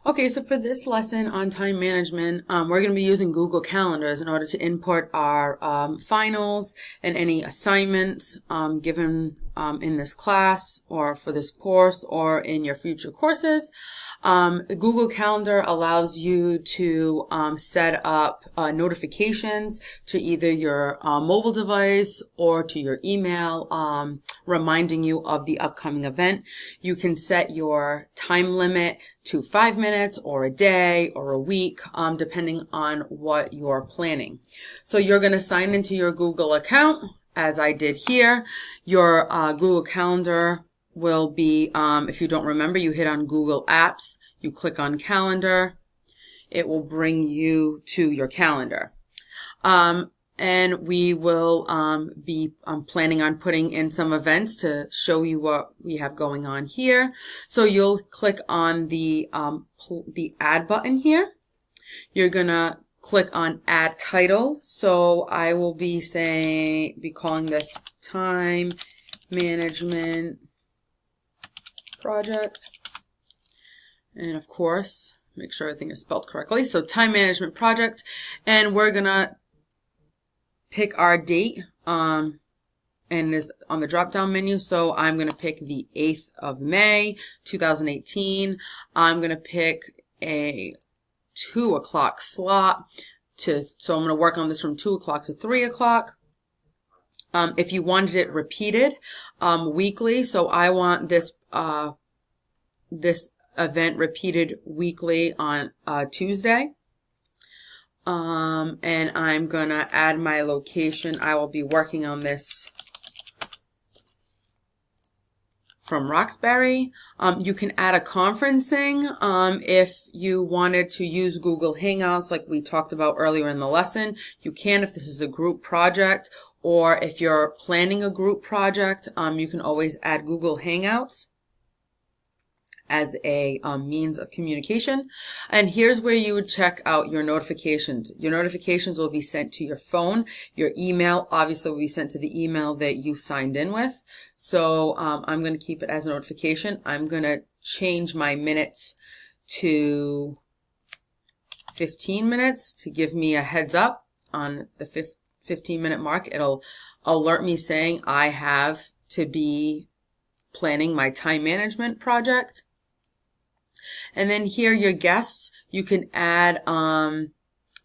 Okay, so for this lesson on time management, we're going to be using Google Calendars in order to input our finals and any assignments given in this class or for this course or in your future courses. Google Calendar allows you to set up notifications to either your mobile device or to your email reminding you of the upcoming event. You can set your time limit to 5 minutes or a day or a week, depending on what you're planning. So you're going to sign into your Google account, as I did here. Your Google Calendar will be, if you don't remember, you hit on Google Apps, you click on Calendar, it will bring you to your calendar. And we will be planning on putting in some events to show you what we have going on here. So you'll click on the add button here. You're gonna click on add title. So I will be calling this time management project. And of course, make sure everything is spelled correctly. So time management project, and we're gonna pick our date, and is on the drop down menu. So I'm going to pick the 8th of May, 2018. I'm going to pick a 2 o'clock slot so I'm going to work on this from 2 o'clock to 3 o'clock. If you wanted it repeated, weekly, so I want this, this event repeated weekly on Tuesday. And I'm gonna add my location. I will be working on this from Roxbury. You can add a conferencing if you wanted to use Google Hangouts like we talked about earlier in the lesson. You can if this is a group project, or if you're planning a group project, you can always add Google Hangouts as a means of communication. And here's where you would check out your notifications. Your notifications will be sent to your phone. Your email obviously will be sent to the email that you signed in with. So I'm going to keep it as a notification. I'm going to change my minutes to 15 minutes to give me a heads up on the 15-minute mark. It'll alert me saying I have to be planning my time management project. And then here, your guests, you can add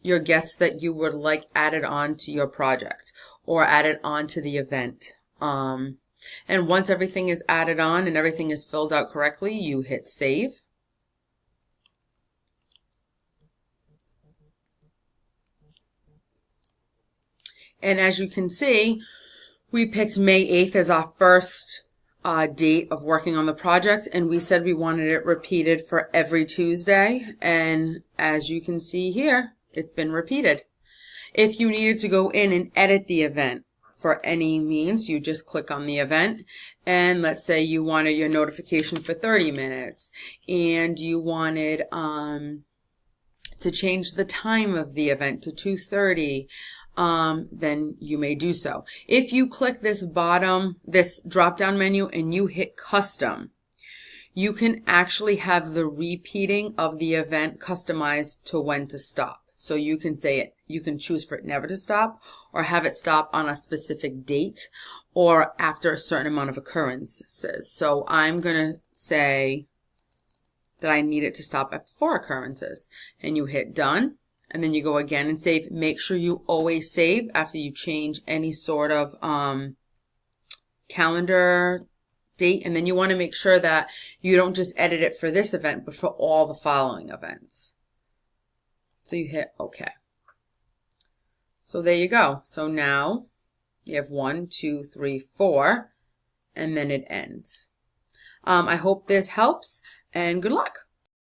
your guests that you would like added on to your project or added on to the event. And once everything is added on and everything is filled out correctly, you hit save. And as you can see, we picked May 8th as our first date of working on the project, and we said we wanted it repeated for every Tuesday, and as you can see here, it's been repeated. If you needed to go in and edit the event for any means, you just click on the event, and let's say you wanted your notification for 30 minutes and you wanted to change the time of the event to 2:30. Then you may do so. If you click this drop down menu and you hit custom, you can actually have the repeating of the event customized to when to stop. So you can say it, you can choose for it never to stop, or have it stop on a specific date or after a certain amount of occurrences. So I'm going to say that I need it to stop after 4 occurrences, and you hit done. And then you go again and save. Make sure you always save after you change any sort of calendar date. And then you want to make sure that you don't just edit it for this event, but for all the following events. So you hit OK. So there you go. So now you have 1, 2, 3, 4, and then it ends. I hope this helps, and good luck.